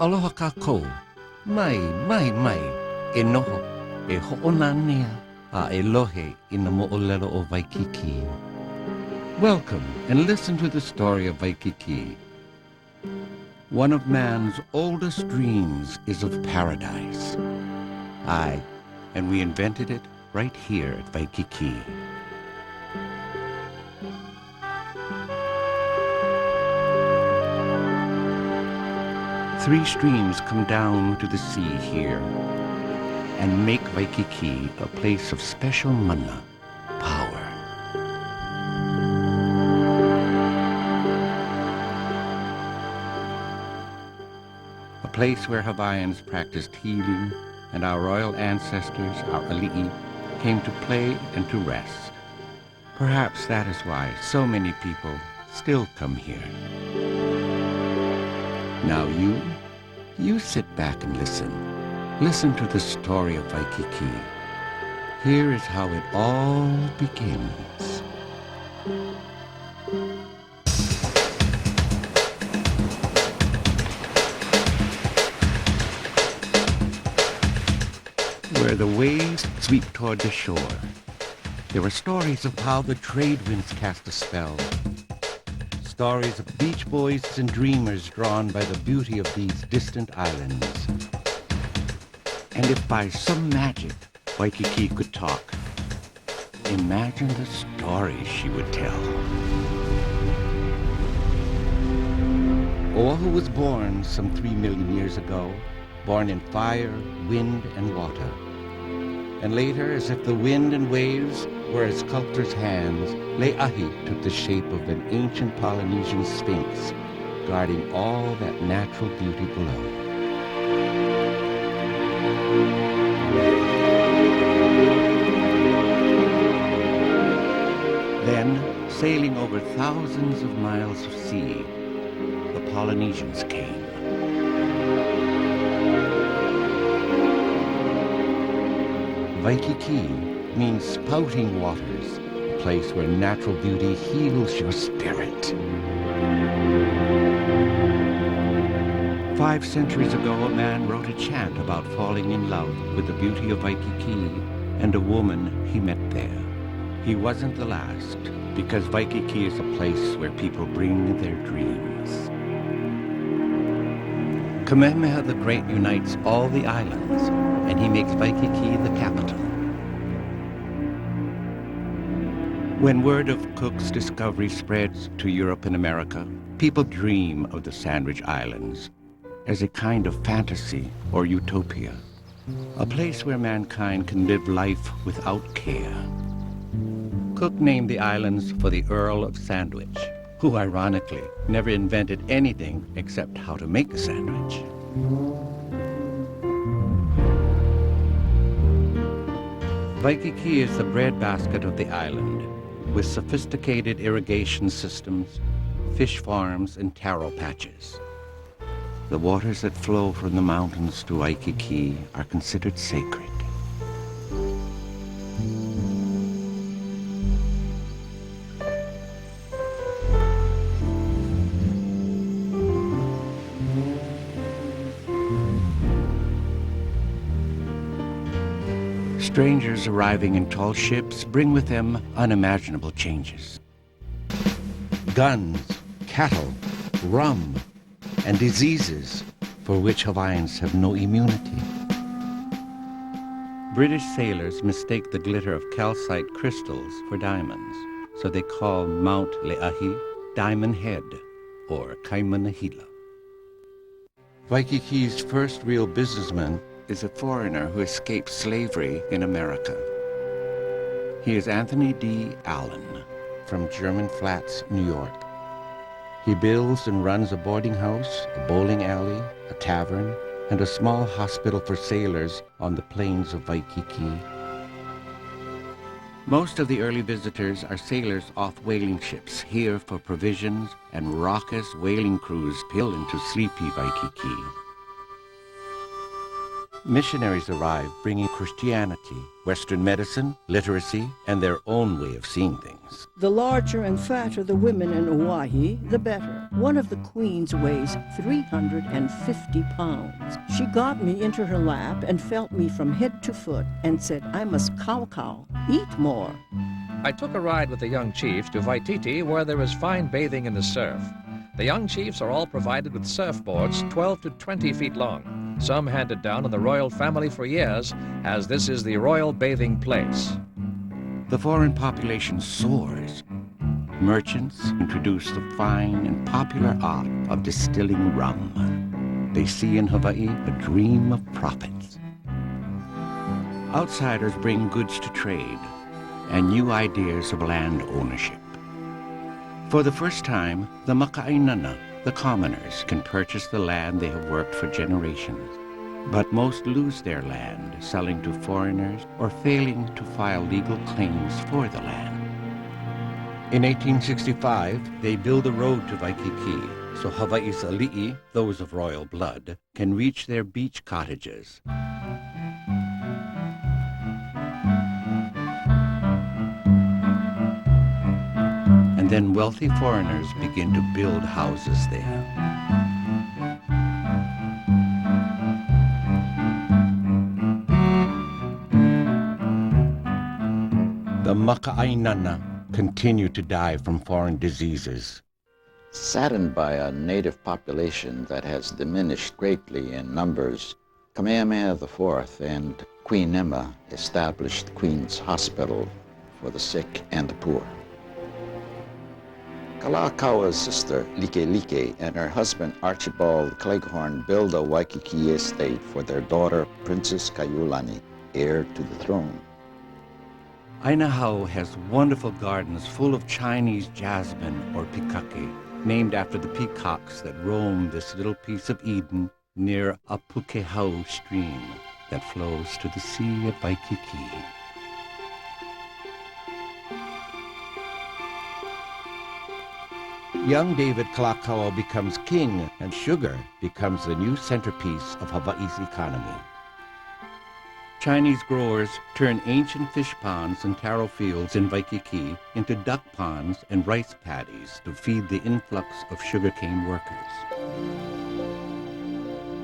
Aloha kākou, mai, e noho, e ho'onania, a e lohe I na mo'olelo o Waikiki. Welcome and listen to the story of Waikiki. One of man's oldest dreams is of paradise. Aye, and we invented it right here at Waikiki. Three streams come down to the sea here and make Waikiki a place of special mana, power. A place where Hawaiians practiced healing and our royal ancestors, our ali'i, came to play and to rest. Perhaps that is why so many people still come here. Now you sit back and listen. Listen to the story of Waikiki. Here is how it all begins. Where the waves sweep toward the shore, there are stories of how the trade winds cast a spell. Stories of beach boys and dreamers drawn by the beauty of these distant islands. And if by some magic Waikiki could talk, imagine the stories she would tell. Oahu was born some 3 million years ago, born in fire, wind, and water. And later, as if the wind and waves were a sculptor's hands, Le'ahi took the shape of an ancient Polynesian sphinx, guarding all that natural beauty below. Then, sailing over thousands of miles of sea, the Polynesians came. Waikiki means spouting waters, a place where natural beauty heals your spirit. 5 centuries ago, a man wrote a chant about falling in love with the beauty of Waikiki and a woman he met there. He wasn't the last, because Waikiki is a place where people bring their dreams. Kamehameha the Great unites all the islands, and he makes Waikiki the capital. When word of Cook's discovery spreads to Europe and America, people dream of the Sandwich Islands as a kind of fantasy or utopia, a place where mankind can live life without care. Cook named the islands for the Earl of Sandwich, who ironically never invented anything except how to make a sandwich. Waikiki is the breadbasket of the island, with sophisticated irrigation systems, fish farms, and taro patches. The waters that flow from the mountains to Waikiki are considered sacred. Strangers arriving in tall ships bring with them unimaginable changes. Guns, cattle, rum, and diseases for which Hawaiians have no immunity. British sailors mistake the glitter of calcite crystals for diamonds, so they call Mount Le'ahi Diamond Head, or Kaimanahila. Waikiki's first real businessman is a foreigner who escaped slavery in America. He is Anthony D. Allen from German Flats, New York. He builds and runs a boarding house, a bowling alley, a tavern, and a small hospital for sailors on the plains of Waikiki. Most of the early visitors are sailors off whaling ships here for provisions, and raucous whaling crews peel into sleepy Waikiki. Missionaries arrived bringing Christianity, Western medicine, literacy, and their own way of seeing things. The larger and fatter the women in Hawaii, the better. One of the queens weighs 350 pounds. She got me into her lap and felt me from head to foot and said, I must cow, eat more. I took a ride with the young chiefs to Waikiki, where there is fine bathing in the surf. The young chiefs are all provided with surfboards 12 to 20 feet long. Some handed down in the royal family for years, as this is the royal bathing place. The foreign population soars. Merchants introduce the fine and popular art of distilling rum. They see in Hawaii a dream of profits. Outsiders bring goods to trade and new ideas of land ownership. For the first time, the maka'ainana, the commoners, can purchase the land they have worked for generations. But most lose their land, selling to foreigners or failing to file legal claims for the land. In 1865, they build a road to Waikiki, so Hawaii's ali'i, those of royal blood, can reach their beach cottages. And then wealthy foreigners begin to build houses there. The maka'ainana continue to die from foreign diseases. Saddened by a native population that has diminished greatly in numbers, Kamehameha IV and Queen Emma established Queen's Hospital for the sick and the poor. Kalakaua's sister, Likelike, and her husband, Archibald Cleghorn, built a Waikiki estate for their daughter, Princess Kaiulani, heir to the throne. Ainahau has wonderful gardens full of Chinese jasmine or pikake, named after the peacocks that roam this little piece of Eden near a Pukehau stream that flows to the sea of Waikiki. Young David Kalakaua becomes king, and sugar becomes the new centerpiece of Hawaii's economy. Chinese growers turn ancient fish ponds and taro fields in Waikiki into duck ponds and rice paddies to feed the influx of sugarcane workers.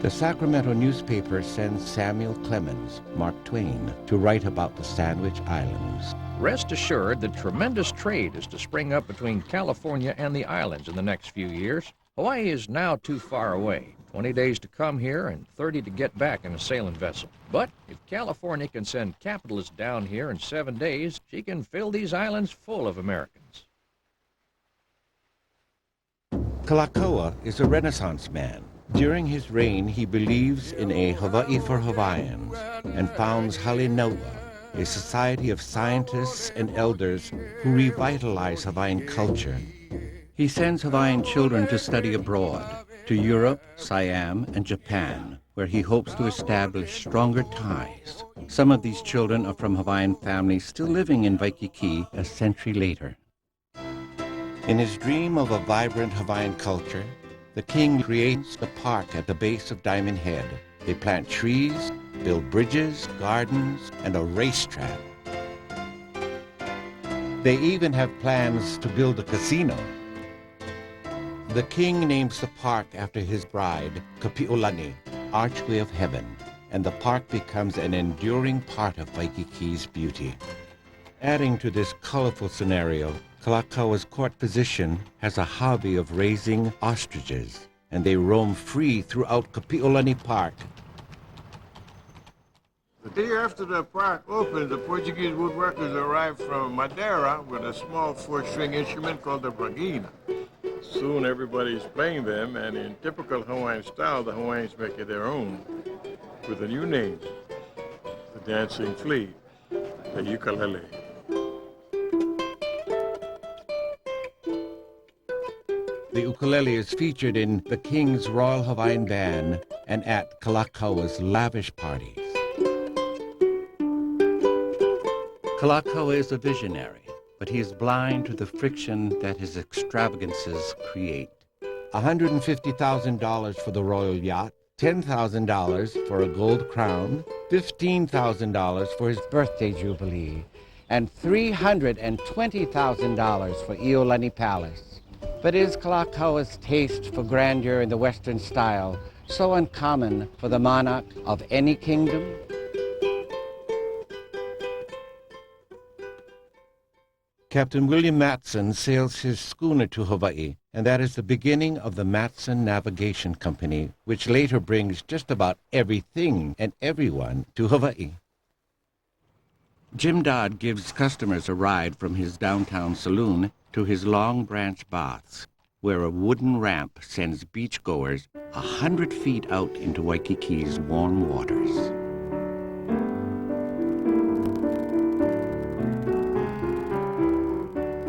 The Sacramento newspaper sends Samuel Clemens, Mark Twain, to write about the Sandwich Islands. Rest assured that tremendous trade is to spring up between California and the islands in the next few years. Hawaii is now too far away, 20 days to come here and 30 to get back in a sailing vessel. But if California can send capitalists down here in 7 days, she can fill these islands full of Americans. Kalakaua is a Renaissance man. During his reign, he believes in a Hawaii for Hawaiians and founds Halinaua, a society of scientists and elders who revitalize Hawaiian culture. He sends Hawaiian children to study abroad, to Europe, Siam, and Japan, where he hopes to establish stronger ties. Some of these children are from Hawaiian families still living in Waikiki a century later. In his dream of a vibrant Hawaiian culture, the king creates the park at the base of Diamond Head. They plant trees, build bridges, gardens, and a racetrack. They even have plans to build a casino. The king names the park after his bride, Kapi'olani, Archway of Heaven, and the park becomes an enduring part of Waikiki's beauty. Adding to this colorful scenario, Kalakaua's court physician has a hobby of raising ostriches, and they roam free throughout Kapi'olani Park. The year after the park opened, the Portuguese woodworkers arrived from Madeira with a small 4-string instrument called the bragina. Soon everybody's playing them, and in typical Hawaiian style, the Hawaiians make it their own with a new name, the dancing flea, the ukulele. The ukulele is featured in the King's Royal Hawaiian Band and at Kalakaua's lavish parties. Kalakaua is a visionary, but he is blind to the friction that his extravagances create. $150,000 for the royal yacht, $10,000 for a gold crown, $15,000 for his birthday jubilee, and $320,000 for Iolani Palace. But is Kalakaua's taste for grandeur in the Western style so uncommon for the monarch of any kingdom? Captain William Matson sails his schooner to Hawaii, and that is the beginning of the Matson Navigation Company, which later brings just about everything and everyone to Hawaii. Jim Dodd gives customers a ride from his downtown saloon to his Long Branch Baths, where a wooden ramp sends beachgoers 100 feet out into Waikiki's warm waters.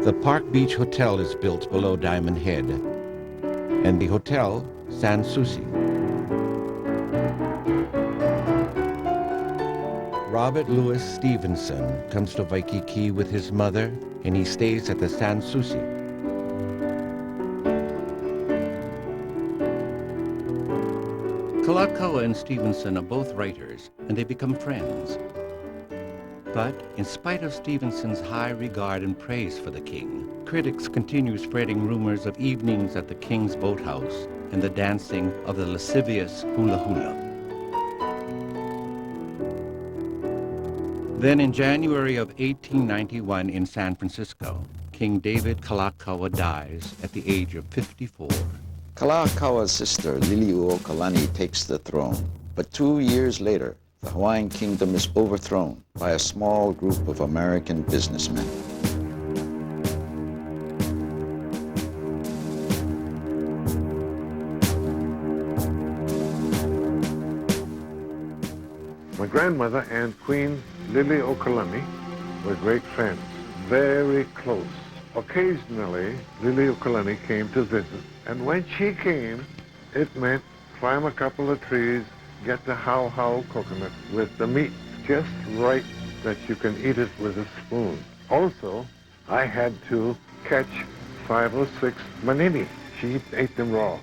The Park Beach Hotel is built below Diamond Head, and the hotel, Sans Souci. Robert Louis Stevenson comes to Waikiki with his mother, and he stays at the Sans Souci. Kalakaua and Stevenson are both writers, and they become friends. But in spite of Stevenson's high regard and praise for the king, critics continue spreading rumors of evenings at the king's boathouse and the dancing of the lascivious hula hula. Then in January of 1891 in San Francisco, King David Kalakaua dies at the age of 54. Kalakaua's sister, Liliuokalani, takes the throne, but 2 years later, the Hawaiian kingdom is overthrown by a small group of American businessmen. My grandmother and Queen Liliuokalani were great friends, very close. Occasionally, Liliuokalani came to visit, and when she came, it meant climb a couple of trees, get the how-how coconut with the meat just right that you can eat it with a spoon. Also, I had to catch 5 or 6 manini. She ate them raw.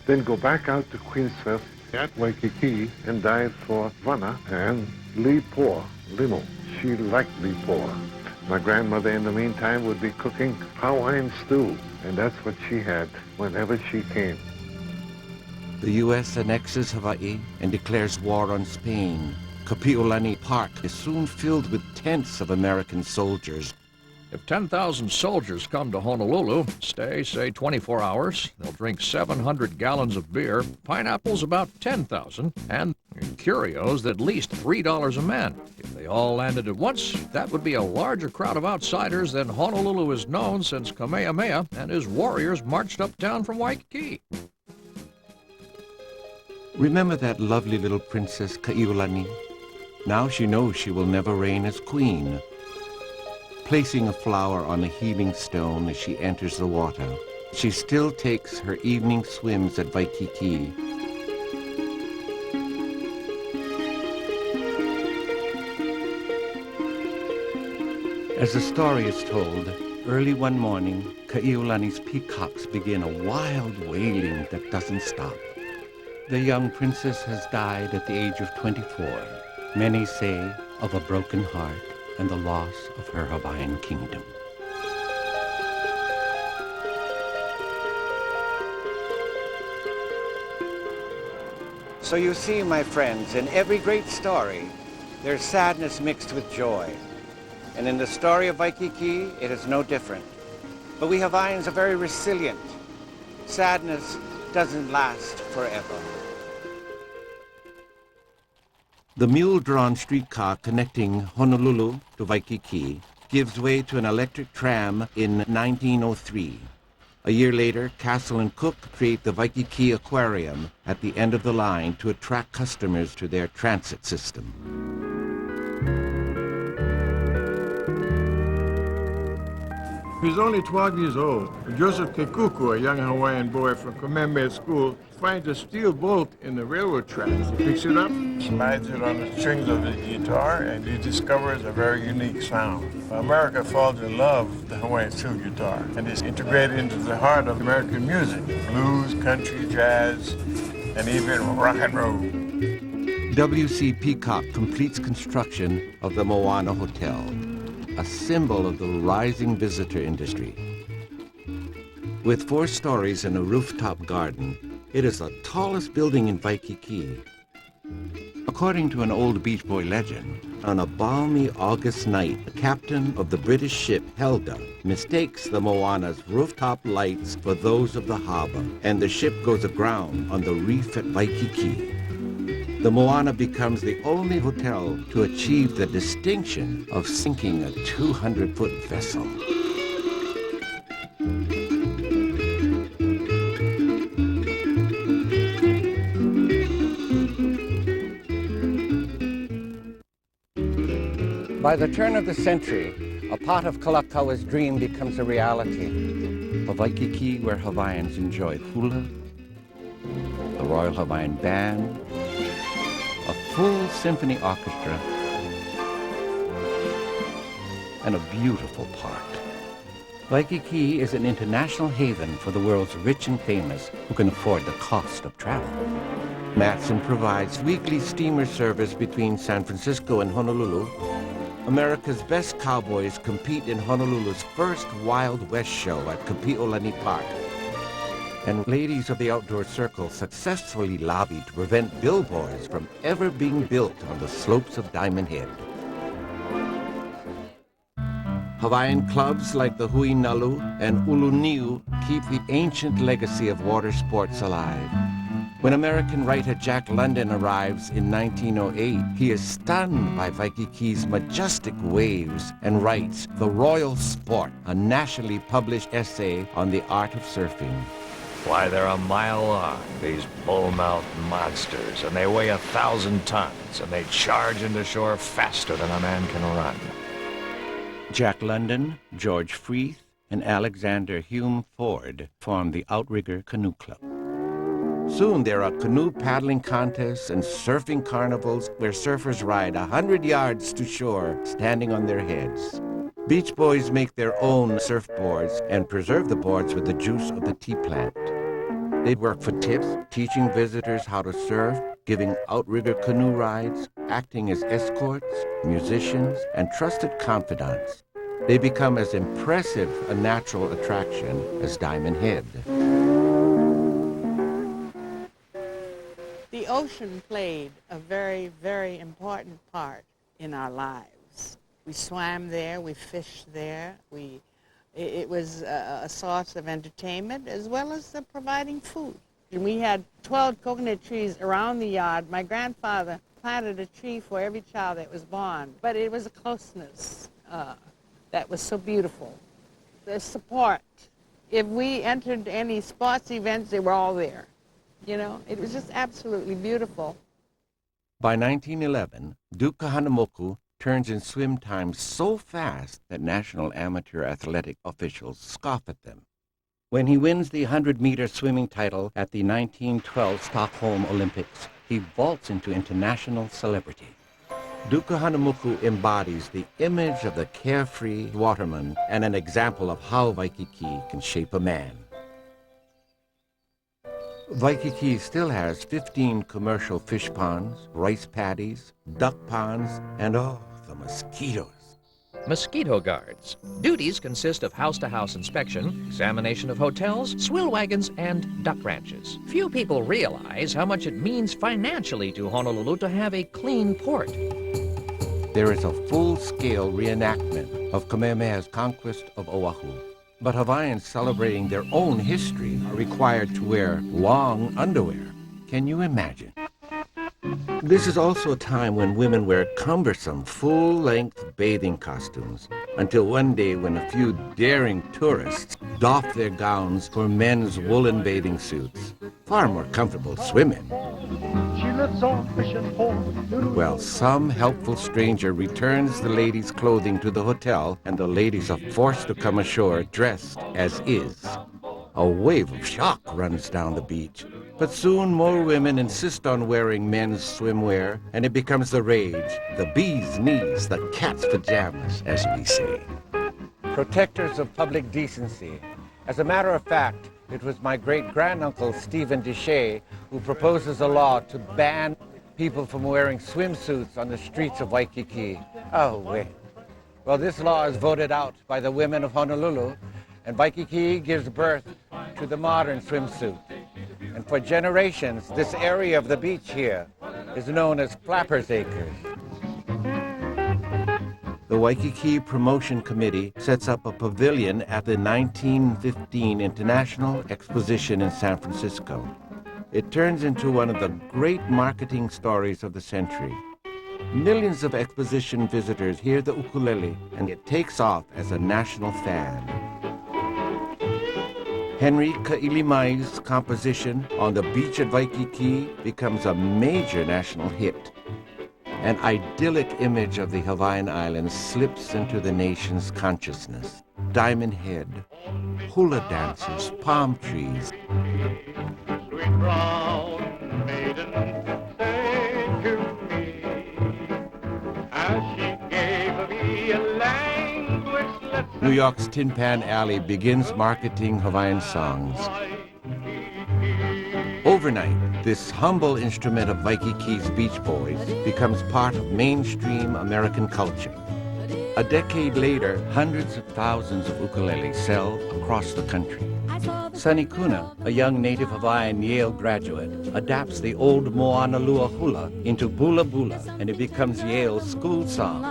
Then go back out to Queen's Cliff at Waikiki and dive for vana and lipoa, limo. She liked lipoa. My grandmother, in the meantime, would be cooking Hawaiian stew, and that's what she had whenever she came. The U.S. annexes Hawaii and declares war on Spain. Kapi'olani Park is soon filled with tents of American soldiers. If 10,000 soldiers come to Honolulu, stay, say, 24 hours, they'll drink 700 gallons of beer, pineapples about 10,000, and curios at least $3 a man. If they all landed at once, that would be a larger crowd of outsiders than Honolulu has known since Kamehameha and his warriors marched uptown from Waikiki. Remember that lovely little princess Kaiulani? Now she knows she will never reign as queen. Placing a flower on a heaving stone as she enters the water, she still takes her evening swims at Waikiki. As the story is told, early one morning, Kaiulani's peacocks begin a wild wailing that doesn't stop. The young princess has died at the age of 24. Many say of a broken heart and the loss of her Hawaiian kingdom. So you see, my friends, in every great story, there's sadness mixed with joy. And in the story of Waikiki, it is no different. But we Hawaiians are very resilient. Sadness doesn't last forever. The mule-drawn streetcar connecting Honolulu to Waikiki gives way to an electric tram in 1903. A year later, Castle and Cook create the Waikiki Aquarium at the end of the line to attract customers to their transit system. He's only 12 years old. Joseph Kekuku, a young Hawaiian boy from Kamehameha School, finds a steel bolt in the railroad tracks. He picks it up, slides it on the strings of the guitar, and he discovers a very unique sound. America falls in love with the Hawaiian steel guitar, and it's integrated into the heart of American music, blues, country, jazz, and even rock and roll. W.C. Peacock completes construction of the Moana Hotel, a symbol of the rising visitor industry. With 4 stories and a rooftop garden, it is the tallest building in Waikiki. According to an old Beach Boy legend, on a balmy August night, the captain of the British ship Helga mistakes the Moana's rooftop lights for those of the harbor, and the ship goes aground on the reef at Waikiki. The Moana becomes the only hotel to achieve the distinction of sinking a 200-foot vessel. By the turn of the century, a part of Kalakaua's dream becomes a reality. A Waikiki where Hawaiians enjoy hula, the Royal Hawaiian Band, a full symphony orchestra, and a beautiful park. Waikiki is an international haven for the world's rich and famous who can afford the cost of travel. Matson provides weekly steamer service between San Francisco and Honolulu. America's best cowboys compete in Honolulu's first Wild West show at Kapi'olani Park. And ladies of the outdoor circle successfully lobbied to prevent billboards from ever being built on the slopes of Diamond Head. Hawaiian clubs like the Hui Nalu and Uluniu keep the ancient legacy of water sports alive. When American writer Jack London arrives in 1908, he is stunned by Waikiki's majestic waves and writes The Royal Sport, a nationally published essay on the art of surfing. Why, they're a mile long, these bull-mouthed monsters, and they weigh 1,000 tons, and they charge into shore faster than a man can run. Jack London, George Freeth, and Alexander Hume Ford formed the Outrigger Canoe Club. Soon there are canoe paddling contests and surfing carnivals where surfers ride 100 yards to shore, standing on their heads. Beach Boys make their own surfboards and preserve the boards with the juice of the tea plant. They'd work for tips, teaching visitors how to surf, giving outrigger canoe rides, acting as escorts, musicians, and trusted confidants. They become as impressive a natural attraction as Diamond Head. The ocean played a very, very important part in our lives. We swam there, we fished there, it was a source of entertainment as well as providing food. And we had 12 coconut trees around the yard. My grandfather planted a tree for every child that was born, but it was a closeness that was so beautiful. The support. If we entered any sports events, they were all there. You know, it was just absolutely beautiful. By 1911, Duke Kahanamoku turns in swim times so fast that national amateur athletic officials scoff at them. When he wins the 100-meter swimming title at the 1912 Stockholm Olympics, he vaults into international celebrity. Duke Kahanamoku embodies the image of the carefree waterman and an example of how Waikiki can shape a man. Waikiki still has 15 commercial fish ponds, rice paddies, duck ponds, and the mosquitoes. Mosquito guards. Duties consist of house-to-house inspection, examination of hotels, swill wagons, and duck ranches. Few people realize how much it means financially to Honolulu to have a clean port. There is a full-scale reenactment of Kamehameha's conquest of Oahu. But Hawaiians celebrating their own history are required to wear long underwear. Can you imagine? This is also a time when women wear cumbersome, full-length bathing costumes, until one day when a few daring tourists doff their gowns for men's woolen bathing suits. Far more comfortable swimming. Well, some helpful stranger returns the ladies' clothing to the hotel, and the ladies are forced to come ashore dressed as is. A wave of shock runs down the beach. But soon more women insist on wearing men's swimwear, and it becomes the rage, the bee's knees, the cat's pajamas, as we say. Protectors of public decency. As a matter of fact, It was my great-granduncle, Stephen Deshay, who proposes a law to ban people from wearing swimsuits on the streets of Waikiki. Oh, wait. Well, this law is voted out by the women of Honolulu, and Waikiki gives birth to the modern swimsuit. And for generations, this area of the beach here is known as Flappers Acres. The Waikiki Promotion Committee sets up a pavilion at the 1915 International Exposition in San Francisco. It turns into one of the great marketing stories of the century. Millions of exposition visitors hear the ukulele, and it takes off as a national fad. Henry Ka'ilimai's composition On the Beach at Waikiki becomes a major national hit. An idyllic image of the Hawaiian Islands slips into the nation's consciousness. Diamond Head, hula dancers, palm trees. Sweet brown maiden sang to me as she gave me a language lesson. New York's Tin Pan Alley begins marketing Hawaiian songs. Overnight, this humble instrument of Waikiki's Beach Boys becomes part of mainstream American culture. A decade later, hundreds of thousands of ukuleles sell across the country. Sonny Kuna, a young native Hawaiian Yale graduate, adapts the old Moanalua hula into Bula Bula, and it becomes Yale's school song.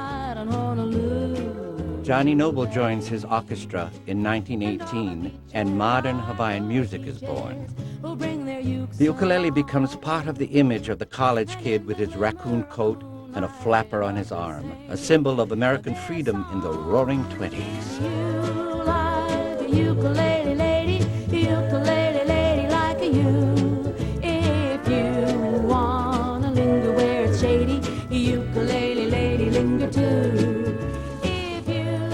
Johnny Noble joins his orchestra in 1918, and modern Hawaiian music is born. The ukulele becomes part of the image of the college kid with his raccoon coat and a flapper on his arm, a symbol of American freedom in the roaring 20s. Ukulele lady like you. If you wanna linger where it's shady, ukulele lady linger too.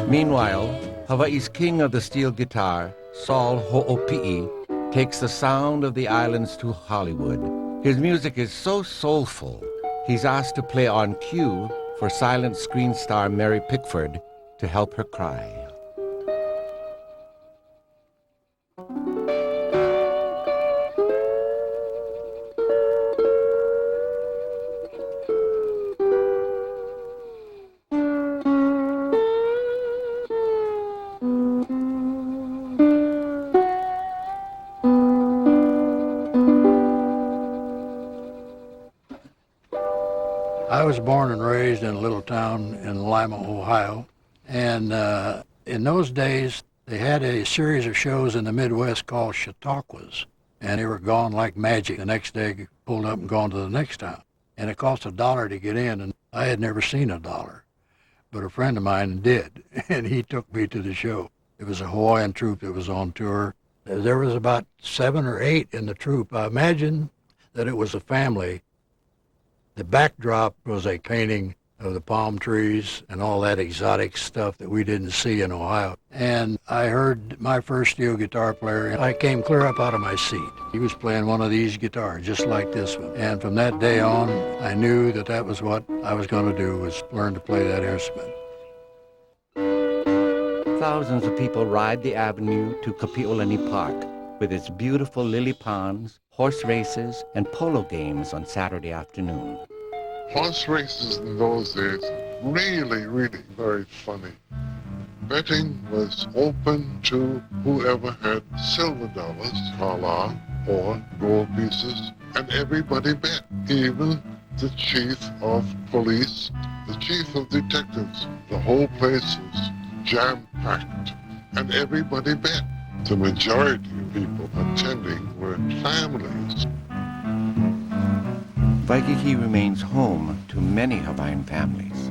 Meanwhile, Hawaii's king of the steel guitar, Saul Ho'opi'i, takes the sound of the islands to Hollywood. His music is so soulful, he's asked to play on cue for silent screen star Mary Pickford to help her cry. I was born and raised in a little town in Lima, Ohio, and in those days they had a series of shows in the Midwest called Chautauquas, and they were gone like magic. The next day, pulled up and gone to the next town, and it cost $1 to get in, and I had never seen $1, but a friend of mine did, and he took me to the show. It was a Hawaiian troupe that was on tour. There was about 7 or 8 in the troupe. I imagine that it was a family. The backdrop was a painting of the palm trees and all that exotic stuff that we didn't see in Ohio. And I heard my first steel guitar player, and I came clear up out of my seat. He was playing one of these guitars, just like this one. And from that day on, I knew that that was what I was going to do, was learn to play that instrument. Thousands of people ride the avenue to Kapi'olani Park with its beautiful lily ponds, horse races, and polo games on Saturday afternoon. Horse races in those days, really very funny. Betting was open to whoever had silver dollars, kala, or gold pieces, and everybody bet, even the chief of police, the chief of detectives. The whole place was jam-packed, and everybody bet. The majority of people attending were families. Waikiki remains home to many Hawaiian families.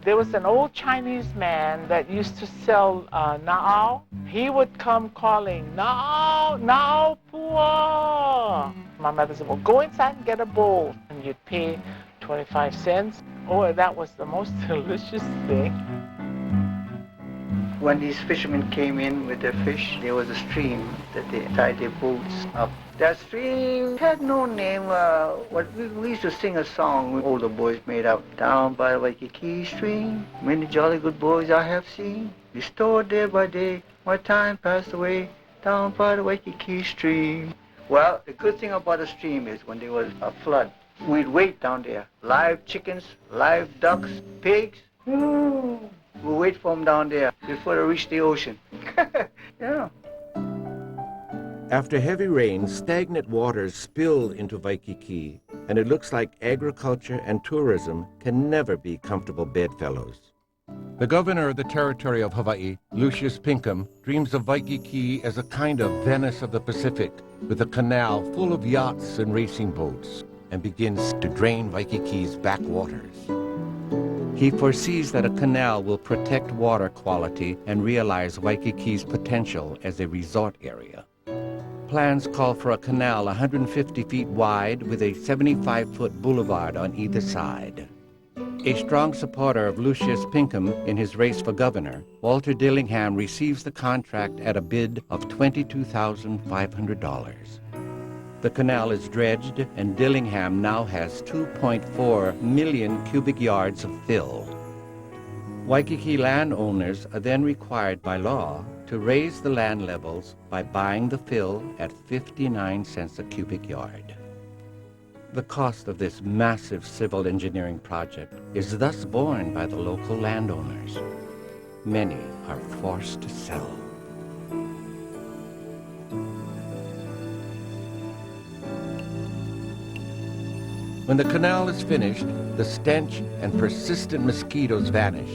There was an old Chinese man that used to sell na'au. He would come calling, na'au, na'au pua. My mother said, well, go inside and get a bowl. And you'd pay 25 cents. Oh, that was the most delicious thing. When these fishermen came in with their fish, there was a stream that they tied their boats up. That stream had no name. We used to sing a song all the boys made up. Down by Waikiki stream, many jolly good boys I have seen. Restored day by day, Wartime passed away down by the Waikiki stream. Well, the good thing about the stream is when there was a flood, we'd wait down there. Live chickens, live ducks, pigs. We'll wait for them down there before they reach the ocean. Yeah. After heavy rain, stagnant waters spill into Waikiki, and it looks like agriculture and tourism can never be comfortable bedfellows. The governor of the territory of Hawaii, Lucius Pinkham, dreams of Waikiki as a kind of Venice of the Pacific, with a canal full of yachts and racing boats, and begins to drain Waikiki's backwaters. He foresees that a canal will protect water quality and realize Waikiki's potential as a resort area. Plans call for a canal 150 feet wide with a 75-foot boulevard on either side. A strong supporter of Lucius Pinkham in his race for governor, Walter Dillingham receives the contract at a bid of $22,500. The canal is dredged, and Dillingham now has 2.4 million cubic yards of fill. Waikiki landowners are then required by law to raise the land levels by buying the fill at 59 cents a cubic yard. The cost of this massive civil engineering project is thus borne by the local landowners. Many are forced to sell. When the canal is finished, the stench and persistent mosquitoes vanish.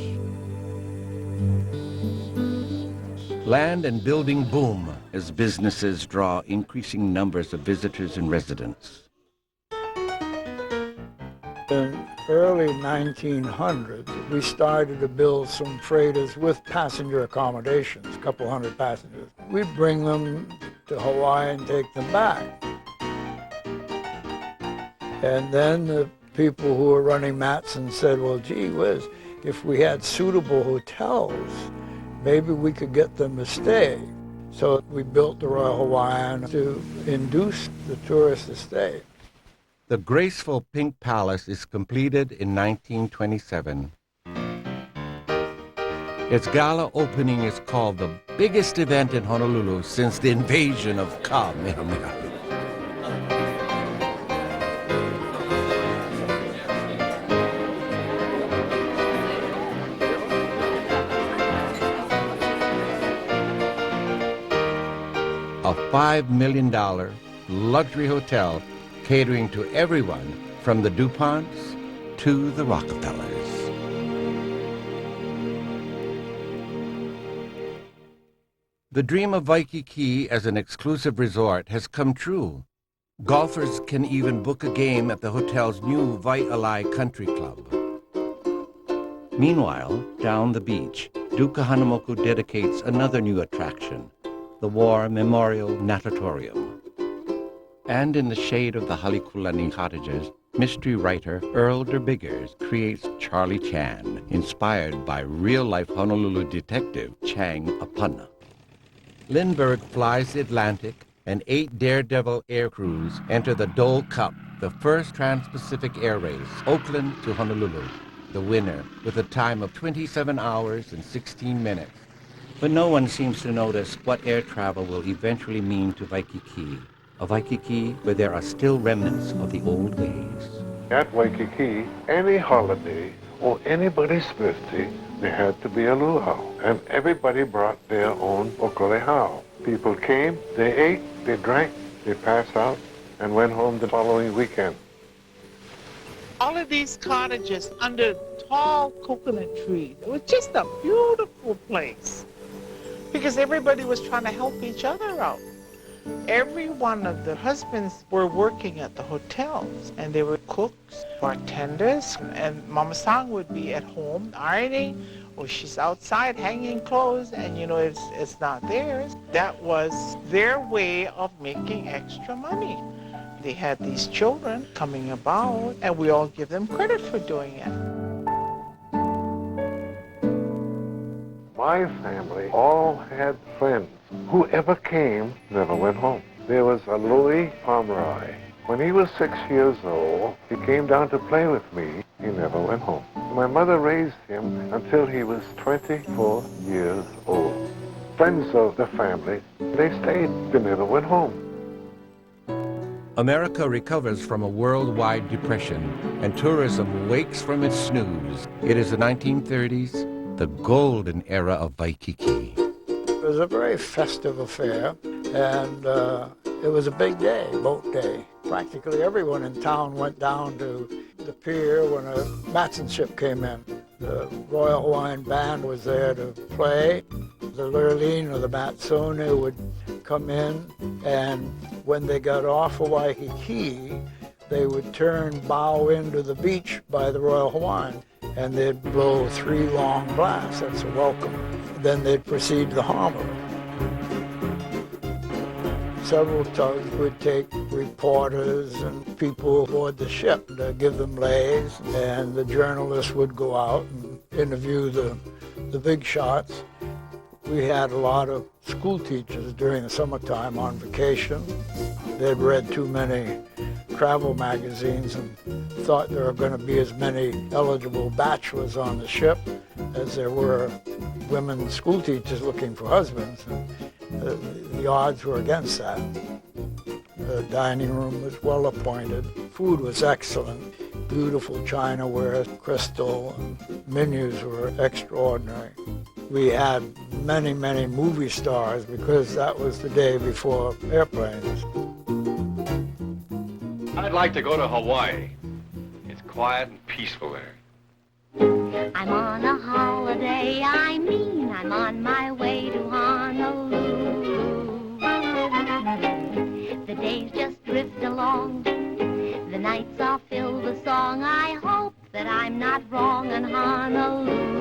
Land and building boom as businesses draw increasing numbers of visitors and residents. In early 1900s, we started to build some freighters with passenger accommodations, a couple hundred passengers. We'd bring them to Hawaii and take them back. And then the people who were running Matson said, well, gee whiz, if we had suitable hotels, maybe we could get them to stay. So we built the Royal Hawaiian to induce the tourists to stay. The graceful Pink Palace is completed in 1927. Its gala opening is called the biggest event in Honolulu since the invasion of Kamehameha. A $5 million luxury hotel catering to everyone from the DuPonts to the Rockefellers. The dream of Waikiki as an exclusive resort has come true. Golfers can even book a game at the hotel's new Waialae Country Club. Meanwhile, down the beach, Duke Kahanamoku dedicates another new attraction, the War Memorial Natatorium. And in the shade of the Halekulani cottages, mystery writer Earl de Biggers creates Charlie Chan, inspired by real-life Honolulu detective Chang Apana. Lindbergh flies the Atlantic, and 8 Daredevil air crews enter the Dole Cup, the first trans-Pacific air race, Oakland to Honolulu, the winner with a time of 27 hours and 16 minutes. But no one seems to notice what air travel will eventually mean to Waikiki, a Waikiki where there are still remnants of the old ways. At Waikiki, any holiday or anybody's birthday, there had to be a luau, and everybody brought their own okolehao. People came, they ate, they drank, they passed out, and went home the following weekend. All of these cottages under tall coconut trees. It was just a beautiful place because everybody was trying to help each other out. Every one of the husbands were working at the hotels, and they were cooks, bartenders, and Mama Sang would be at home ironing, or she's outside hanging clothes, and you know, it's not theirs. That was their way of making extra money. They had these children coming about, and we all give them credit for doing it. My family all had friends. Whoever came never went home. There was a Louis Pomeroy. When he was 6 years old, he came down to play with me. He never went home. My mother raised him until he was 24 years old. friends of the family. They stayed, they never went home. America recovers from a worldwide depression, and tourism wakes from its snooze. It is the 1930s, the golden era of Waikiki. It was a very festive affair, and it was a big day, boat day. Practically everyone in town went down to the pier when a Matson ship came in. The Royal Hawaiian Band was there to play. The Lurleen or the Matsone would come in, and when they got off of Waikiki, they would turn bow into the beach by the Royal Hawaiian, and they'd blow 3 long blasts. That's a welcome. Then they'd proceed to the harbor. Several tugs would take reporters and people aboard the ship to give them lays, and the journalists would go out and interview the big shots. We had a lot of school teachers during the summertime on vacation. They'd read too many travel magazines and thought there were going to be as many eligible bachelors on the ship as there were women school teachers looking for husbands. And the odds were against that. The dining room was well appointed. Food was excellent. Beautiful chinaware, crystal, and menus were extraordinary. We had many, many movie stars because that was the day before airplanes. I'd like to go to Hawaii. It's quiet and peaceful there. I'm on a holiday, I mean I'm on my way to Honolulu. The days just drift along, the nights are filled with song. I hope that I'm not wrong in Honolulu.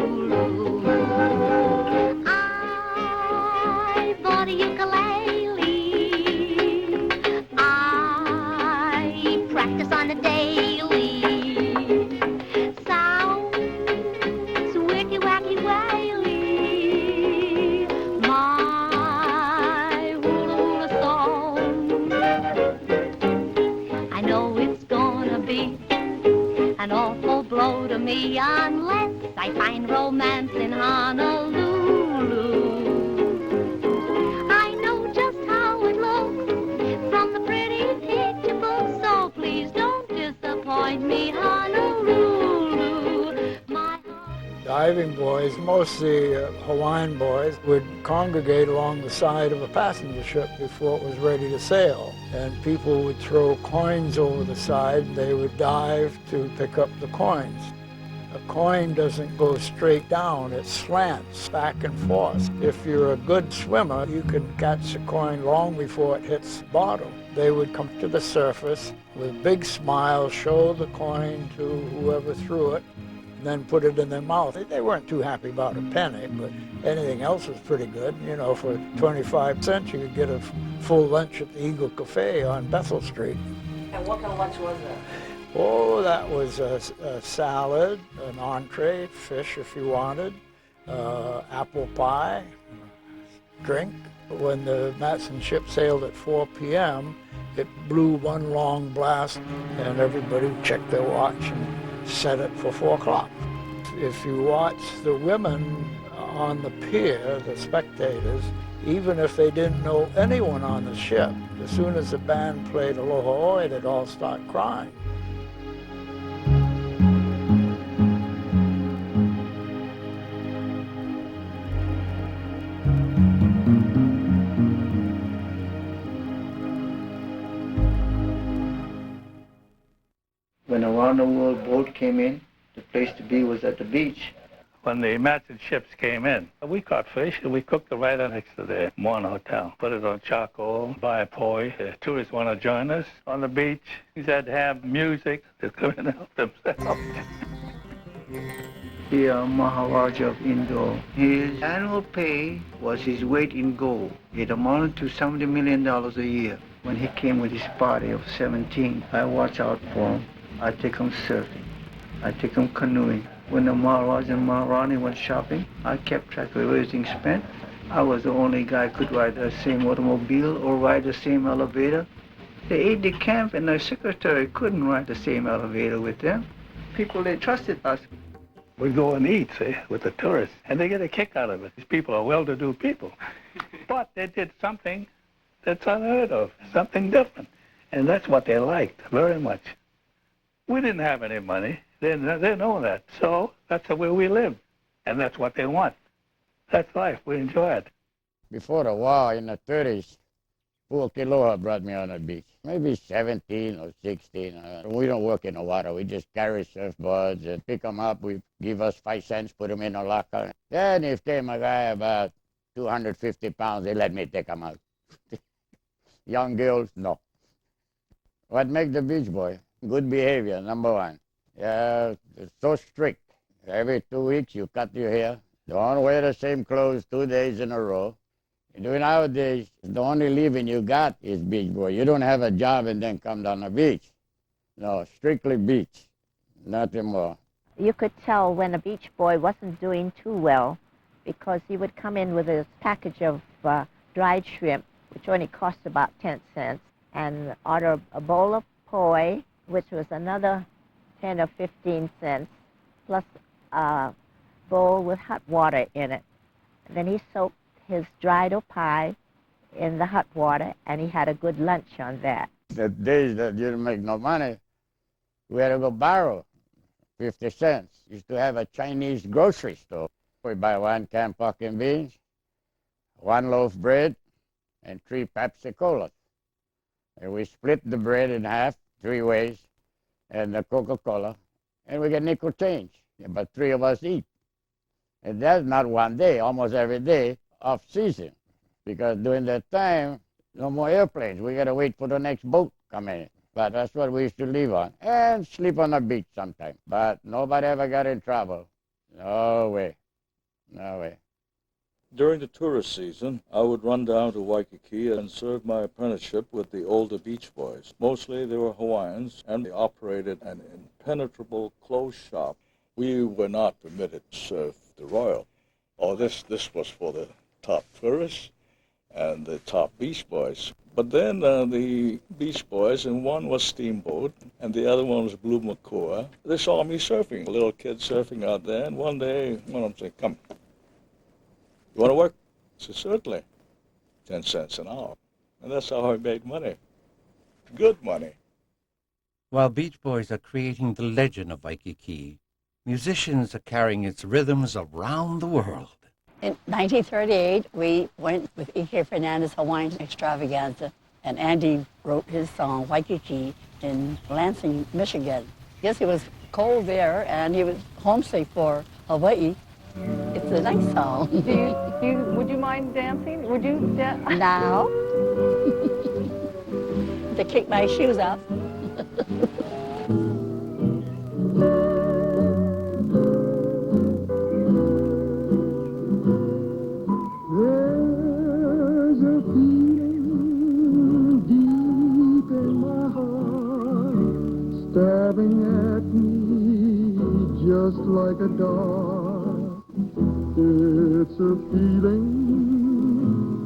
I bought a ukulele, I practice on a daily. An awful blow to me unless I find romance in Honolulu. I know just how it looks from the pretty picture book, so please don't disappoint me, Honolulu. Diving boys, mostly Hawaiian boys, would congregate along the side of a passenger ship before it was ready to sail. And people would throw coins over the side, and they would dive to pick up the coins. A coin doesn't go straight down, it slants back and forth. If you're a good swimmer, you can catch the coin long before it hits the bottom. They would come to the surface with big smiles, show the coin to whoever threw it, then put it in their mouth. They weren't too happy about a penny, but anything else was pretty good. You know, for 25 cents, you could get a full lunch at the Eagle Cafe on Bethel Street. And what kind of lunch was that? Oh, that was a salad, an entree, fish if you wanted, apple pie, drink. When the Matson ship sailed at 4 p.m., it blew 1 long blast, and everybody checked their watch and set it for 4 o'clock. If you watch the women on the pier, the spectators, even if they didn't know anyone on the ship, as soon as the band played Aloha Oi, they'd all start crying. When a round-the-world boat came in, the place to be was at the beach. When the Matson ships came in, we caught fish and we cooked it right next to the Moana Hotel. Put it on charcoal, buy a poi. If tourists want to join us on the beach, we had to have music to come and help themselves. The Maharaja of Indore, his annual pay was his weight in gold. It amounted to $70 million a year. When he came with his party of 17, I watch out for him. I take him surfing. I take him canoeing. When the Maharaj and Maharani went shopping, I kept track of everything spent. I was the only guy who could ride the same automobile or ride the same elevator. The aide-de-camp and the secretary couldn't ride the same elevator with them. People, they trusted us. We go and eat, see, with the tourists, and they get a kick out of it. These people are well-to-do people. But they did something that's unheard of, something different. And that's what they liked very much. We didn't have any money. They know that. So that's the way we live. And that's what they want. That's life. We enjoy it. Before the war, in the 30s, poor Keola brought me on the beach. Maybe 17 or 16. We don't work in the water. We just carry surfboards and pick them up. We give us 5 cents, put them in a locker. Then if came a guy about 250 pounds, they let me take them out. Young girls, no. What makes the beach boy? Good behavior, number one. Yeah, it's so strict. Every 2 weeks you cut your hair. Don't wear the same clothes 2 days in a row. Nowadays, the only living you got is beach boy. You don't have a job and then come down the beach. No, strictly beach, nothing more. You could tell when a beach boy wasn't doing too well because he would come in with his package of dried shrimp, which only cost about 10 cents, and order a bowl of poi, which was another 10 or 15 cents, plus a bowl with hot water in it. And then he soaked his dried pie in the hot water, and he had a good lunch on that. The days that you didn't make no money, we had to go borrow 50 cents. Used to have a Chinese grocery store. We buy 1 can pork and beans, 1 loaf bread, and 3 Pepsi Colas. And we split the bread in half, 3 ways, and the Coca-Cola, and we get nickel change. But 3 of us eat. And that's not one day, almost every day, off season. Because during that time, no more airplanes. We got to wait for the next boat coming in. But that's what we used to live on. And sleep on the beach sometime. But nobody ever got in trouble. No way. No way. During the tourist season, I would run down to Waikiki and serve my apprenticeship with the older beach boys. Mostly they were Hawaiians, and they operated an impenetrable clothes shop. We were not permitted to serve the royal. This was for the top tourists and the top beach boys. But then the beach boys, and one was Steamboat, and the other one was Blue Makua. They saw me surfing, a little kid surfing out there, and one day one of them said, "Come, you want to work?" I said, "Certainly." 10 cents an hour. And that's how I made money. Good money. While Beach Boys are creating the legend of Waikiki, musicians are carrying its rhythms around the world. In 1938, we went with E.K. Fernandez Hawaiian Extravaganza, and Andy wrote his song, Waikiki, in Lansing, Michigan. Yes, it was cold there, and he was homesick for Hawaii. It's a nice song. Would you mind dancing? Would you Now? To kick my shoes off. There's a feeling deep in my heart, stabbing at me just like a dart. It's a feeling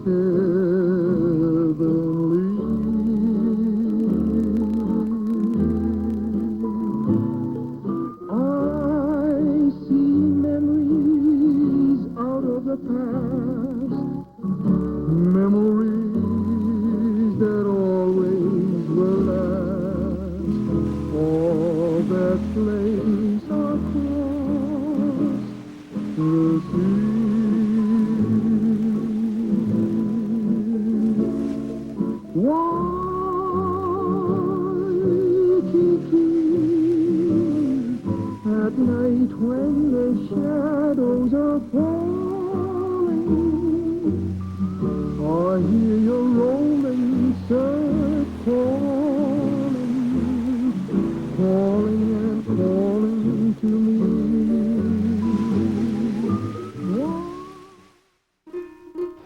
heavenly. I see memories out of the past, memories that always will last. All that place across the sea. Waikiki, at night when the shadows are falling, I hear your rolling surf calling, calling and calling to me.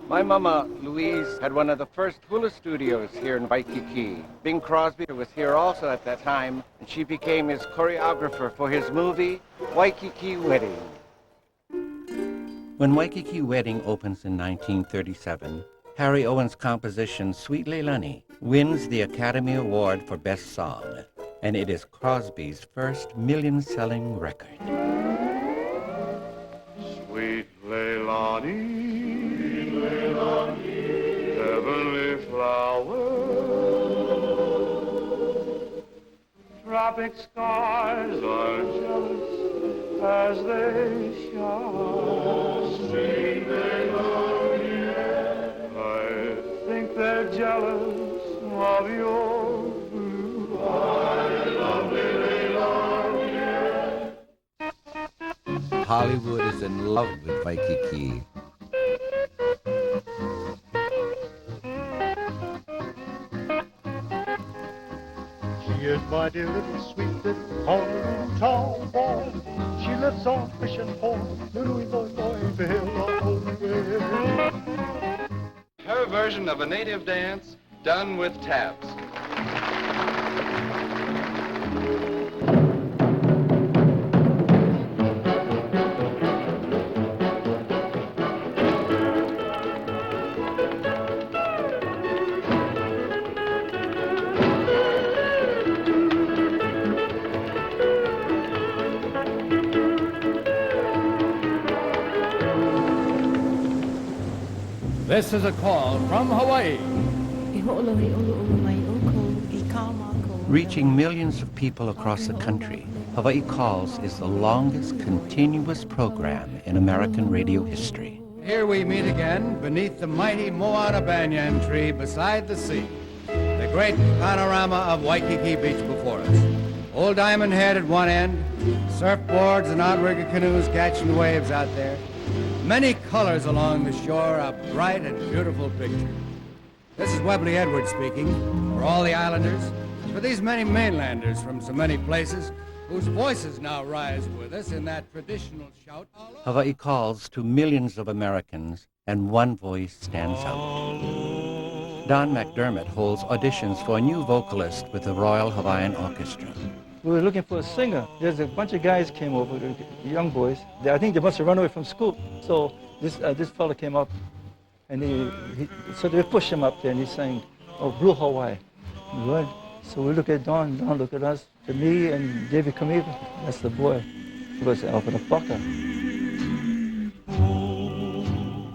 My mama, Louise, had one of the first hula studios here in Waikiki. Bing Crosby was here also at that time, and she became his choreographer for his movie, Waikiki Wedding. When Waikiki Wedding opens in 1937, Harry Owen's composition, Sweet Leilani, wins the Academy Award for Best Song, and it is Crosby's first million-selling record. heavenly flowers. Tropic skies are jealous as they shine. I think they're jealous of your blue eyes. Hollywood is in love with Waikiki. She is my dear little sweet little Honolulu town boy. She lives on fishing pond, little boy, Her version of a native dance done with taps. This is a call from Hawaii. Reaching millions of people across the country, Hawaii Calls is the longest continuous program in American radio history. Here we meet again beneath the mighty Moana banyan tree beside the sea. The great panorama of Waikiki Beach before us. Old Diamond Head at one end, surfboards and outrigger canoes catching waves out there. Many colors along the shore, a bright and beautiful picture. This is Webley Edwards speaking, for all the islanders, for these many mainlanders from so many places, whose voices now rise with us in that traditional shout. Hawaii calls to millions of Americans, and one voice stands out. Don McDermott holds auditions for a new vocalist with the Royal Hawaiian Orchestra. We were looking for a singer. There's a bunch of guys came over, young boys. I think they must have run away from school. So this fella came up, and so they pushed him up there, and he sang, "Oh, Blue Hawaii." Right. So we look at Don look at us, to me and David Kamiva. That's the boy. He was out for the fucker.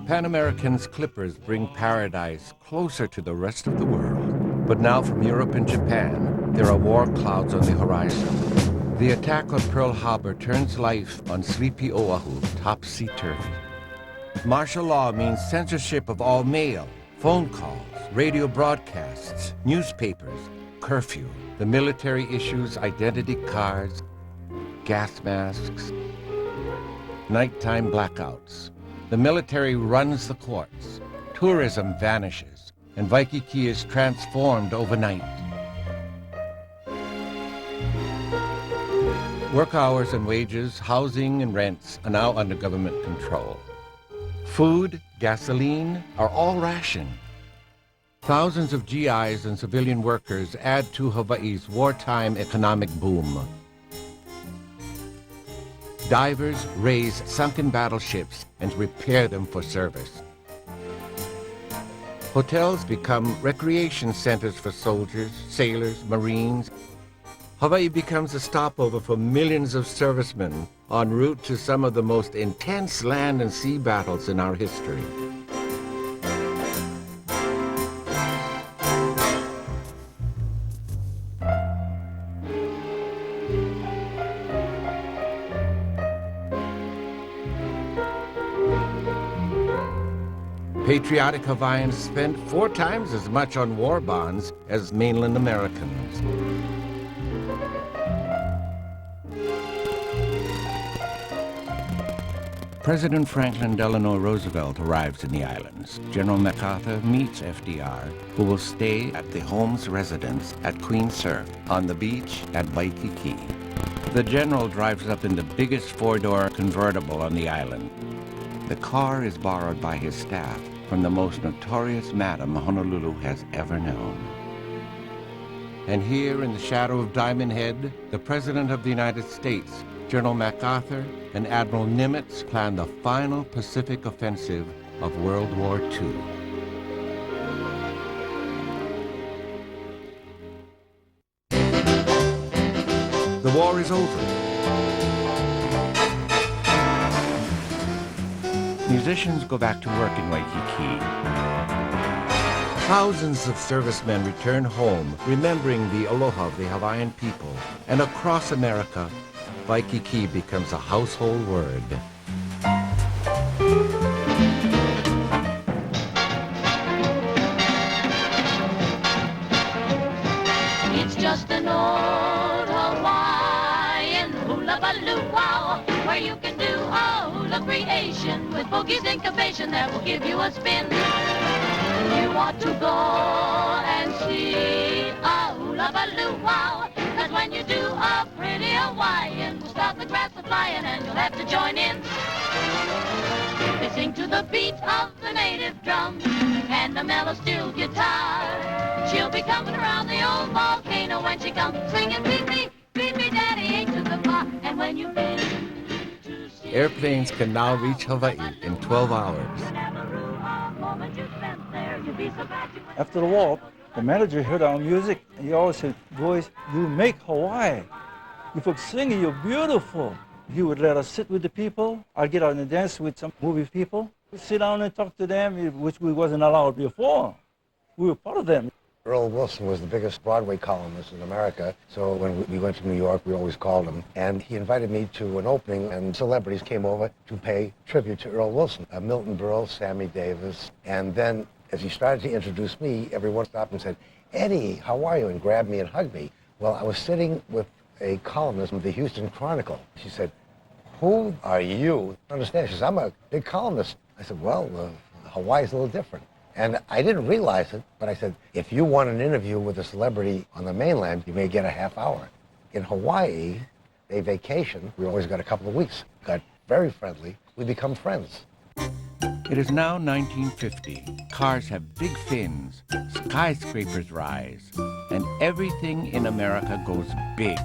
Pan American's Clippers bring paradise closer to the rest of the world. But now from Europe and Japan, there are war clouds on the horizon. The attack on Pearl Harbor turns life on sleepy Oahu topsy-turvy. Martial law means censorship of all mail, phone calls, radio broadcasts, newspapers, curfew. The military issues identity cards, gas masks, nighttime blackouts. The military runs the courts. Tourism vanishes, and Waikiki is transformed overnight. Work hours and wages, housing and rents are now under government control. Food, gasoline are all rationed. Thousands of GIs and civilian workers add to Hawaii's wartime economic boom. Divers raise sunken battleships and repair them for service. Hotels become recreation centers for soldiers, sailors, Marines. Hawaii becomes a stopover for millions of servicemen en route to some of the most intense land and sea battles in our history. Patriotic Hawaiians spent 4 times as much on war bonds as mainland Americans. President Franklin Delano Roosevelt arrives in the islands. General MacArthur meets FDR, who will stay at the Holmes residence at Queen Surf on the beach at Waikiki. The general drives up in the biggest 4-door convertible on the island. The car is borrowed by his staff from the most notorious madam Honolulu has ever known. And here in the shadow of Diamond Head, the President of the United States, General MacArthur, and Admiral Nimitz plan the final Pacific offensive of World War II. The war is over. Musicians go back to work in Waikiki. Thousands of servicemen return home, remembering the aloha of the Hawaiian people. And across America, Waikiki becomes a household word. It's just an old Hawaiian hula-baloo-wow, where you can do a hula creation with boogie syncopation that will give you a spin. You ought to go and see a hula-baloo-wow, 'cause when you do a pretty Hawaiian, we'll stop the grass from flying and you'll have to join in. They sing to the beat of the native drum and the mellow steel guitar. She'll be coming around the old volcano when she comes swinging, beat me, daddy, ain't to the bar. And when you've been to see Airplanes can now reach Hawaii in 12 hours. After the war, the manager heard our music, and he always said, boys, you make Hawaii. You folks singing, you're beautiful. He would let us sit with the people. I'd get out and dance with some movie people. We'd sit down and talk to them, which we wasn't allowed before. We were part of them. Earl Wilson was the biggest Broadway columnist in America, so when we went to New York, we always called him. And he invited me to an opening, and celebrities came over to pay tribute to Earl Wilson. Milton Berle, Sammy Davis, and then as he started to introduce me, everyone stopped and said, Eddie, how are you? And grabbed me and hugged me. Well, I was sitting with a columnist from the Houston Chronicle. She said, who are you? I understand. She says, I'm a big columnist. I said, well, Hawaii's a little different. And I didn't realize it, but I said, if you want an interview with a celebrity on the mainland, you may get a half hour. In Hawaii, they vacation. We always got a couple of weeks. Got very friendly. We become friends. It is now 1950. Cars have big fins, skyscrapers rise, and everything in America goes big.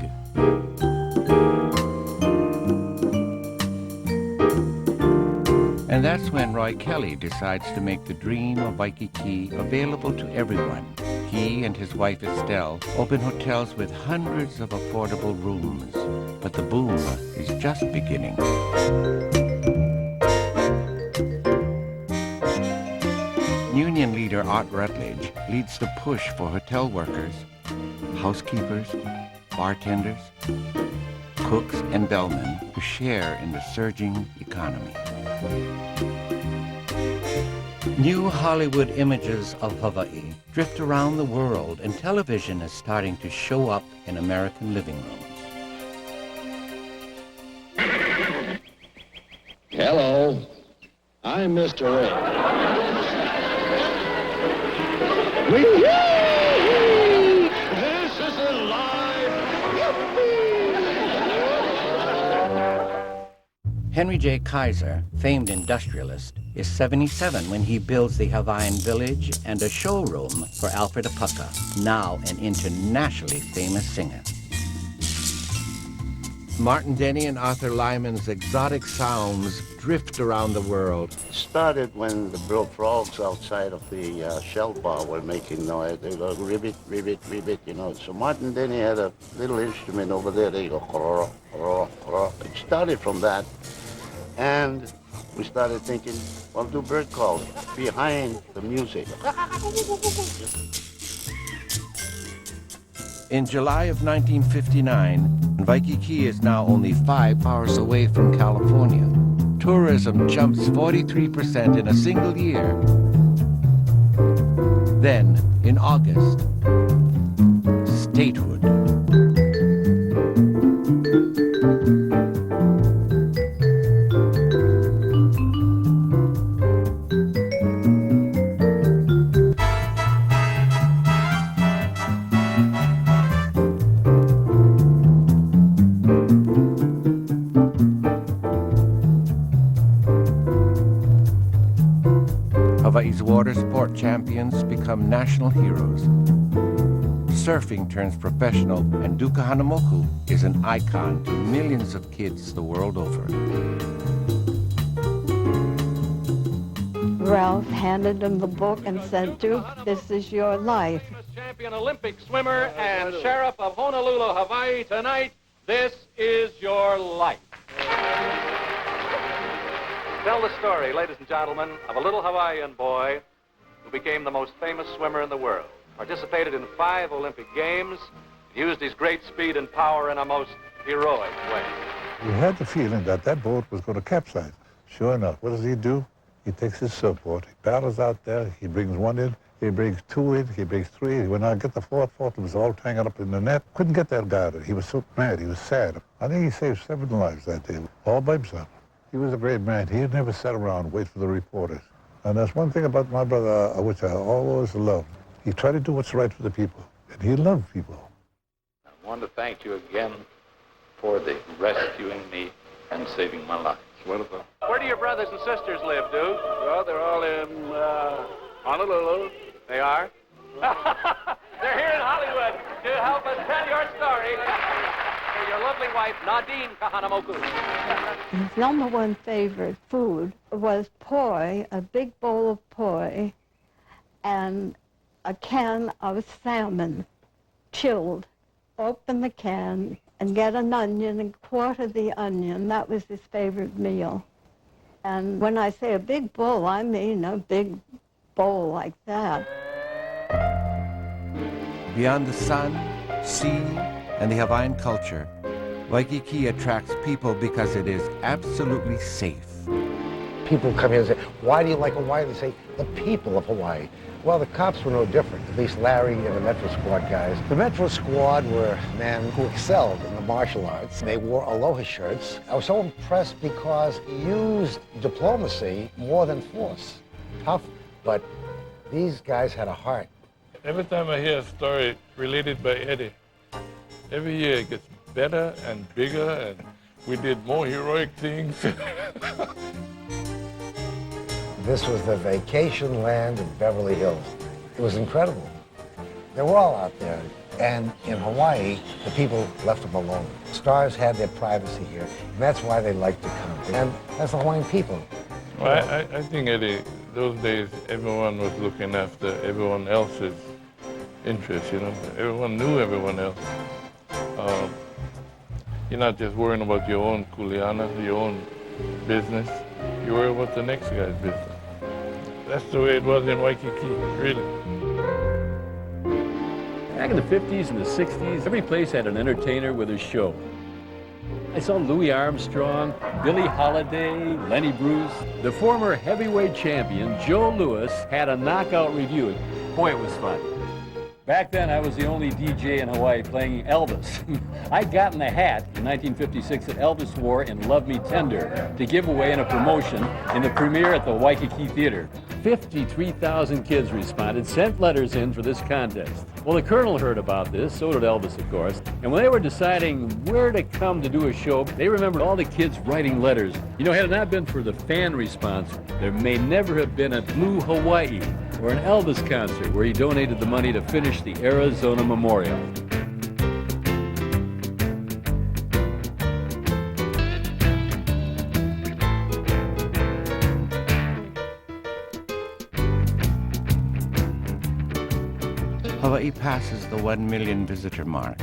And that's when Roy Kelly decides to make the dream of Waikiki available to everyone. He and his wife Estelle open hotels with hundreds of affordable rooms. But the boom is just beginning. Union leader Art Rutledge leads the push for hotel workers, housekeepers, bartenders, cooks, and bellmen to share in the surging economy. New Hollywood images of Hawaii drift around the world, and television is starting to show up in American living rooms. Hello, I'm Mr. Ray. This is alive! Henry J. Kaiser, famed industrialist, is 77 when he builds the Hawaiian Village and a showroom for Alfred Apaka, now an internationally famous singer. Martin Denny and Arthur Lyman's exotic sounds drift around the world. It started when the Brill frogs outside of the shell bar were making noise. They go ribbit, ribbit, ribbit, you know. So Martin Denny had a little instrument over there. They go kororo, kororo, kororo. It started from that. And we started thinking, well, do bird calls behind the music. In July of 1959, Waikiki is now only 5 hours away from California. Tourism jumps 43% in a single year. Then, in August, Statehood. Hawaii's water sport champions become national heroes. Surfing turns professional, and Duka Hanamoku is an icon to millions of kids the world over. Ralph handed him the book and said, Duke, this is your life. Champion Olympic swimmer and Sheriff of Honolulu, Hawaii tonight, this is your life. Tell the story, ladies and gentlemen, of a little Hawaiian boy who became the most famous swimmer in the world, participated in 5 Olympic Games, used his great speed and power in a most heroic way. We had the feeling that that boat was going to capsize. Sure enough, what does he do? He takes his surfboard, he paddles out there, he brings 1 in, he brings 2 in, he brings 3 in. When I get the fourth it was all tangled up in the net. Couldn't get that guy. He was so mad, he was sad. I think he saved 7 lives that day, all by himself. He was a great man. He never sat around and wait for the reporters. And that's one thing about my brother, which I always loved. He tried to do what's right for the people, and he loved people. I want to thank you again for rescuing me and saving my life. Wonderful. Where do your brothers and sisters live, Duke? Well, they're all in Honolulu. They are? They're here in Hollywood to help us tell your story. For your lovely wife, Nadine Kahanamoku. His #1 favorite food was poi, a big bowl of poi, and a can of salmon, chilled. Open the can and get an onion and quarter the onion. That was his favorite meal. And when I say a big bowl, I mean a big bowl like that. Beyond the sun, sea, and the Hawaiian culture, Waikiki attracts people because it is absolutely safe. People come here and say, why do you like Hawaii? They say, the people of Hawaii. Well, the cops were no different, at least Larry and the Metro Squad guys. The Metro Squad were men who excelled in the martial arts. They wore aloha shirts. I was so impressed because he used diplomacy more than force. Tough, but these guys had a heart. Every time I hear a story related by Eddie, every year it gets better and bigger, and we did more heroic things. This was the vacation land in Beverly Hills. It was incredible. They were all out there. And in Hawaii, the people left them alone. Stars had their privacy here, and that's why they liked to come. And that's the Hawaiian people. Well, I think, Eddie, those days, everyone was looking after everyone else's interests, you know. Everyone knew everyone else. You're not just worrying about your own kuleana, your own business. You worry about the next guy's business. That's the way it was in Waikiki, really. Back in the 50s and the 60s, every place had an entertainer with a show. I saw Louis Armstrong, Billie Holiday, Lenny Bruce. The former heavyweight champion, Joe Louis, had a knockout review. Boy, it was fun. Back then, I was the only DJ in Hawaii playing Elvis. I got in the hat in 1956 that Elvis wore in Love Me Tender to give away in a promotion in the premiere at the Waikiki Theater. 53,000 kids responded, sent letters in for this contest. Well, the Colonel heard about this, so did Elvis, of course, and when they were deciding where to come to do a show, they remembered all the kids writing letters. You know, had it not been for the fan response, there may never have been a Blue Hawaii or an Elvis concert where he donated the money to finish the Arizona Memorial. Hawaii passes the 1 million visitor mark.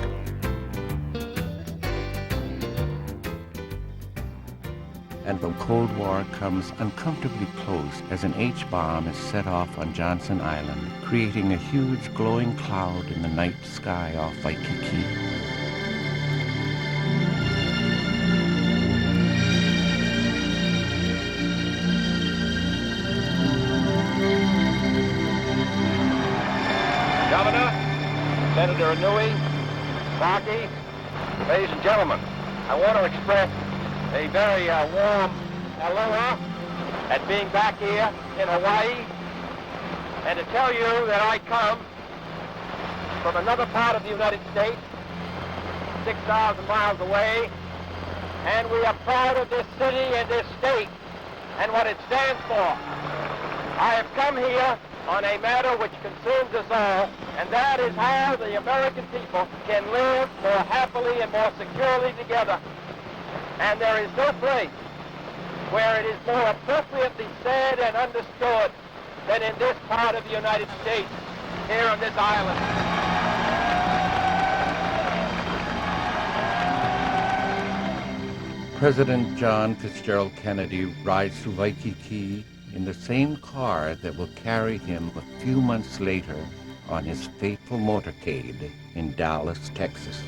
And the Cold War comes uncomfortably close as an H-bomb is set off on Johnson Island, creating a huge glowing cloud in the night sky off Waikiki. Governor, Senator Inouye, Saki, ladies and gentlemen, I want to express a very warm aloha at being back here in Hawaii, and to tell you that I come from another part of the United States, 6,000 miles away, and we are proud of this city and this state and what it stands for. I have come here on a matter which concerns us all, and that is how the American people can live more happily and more securely together. And there is no place where it is more appropriately said and understood than in this part of the United States, here on this island. President John Fitzgerald Kennedy rides through Waikiki in the same car that will carry him a few months later on his fateful motorcade in Dallas, Texas.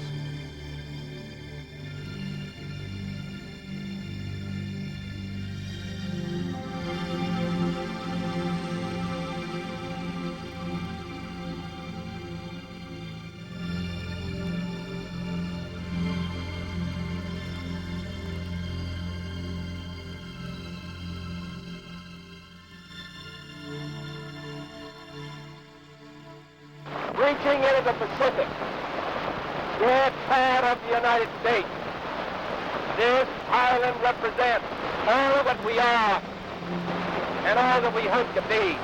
Reaching into the Pacific, great part of the United States. This island represents all that we are and all that we hope to be.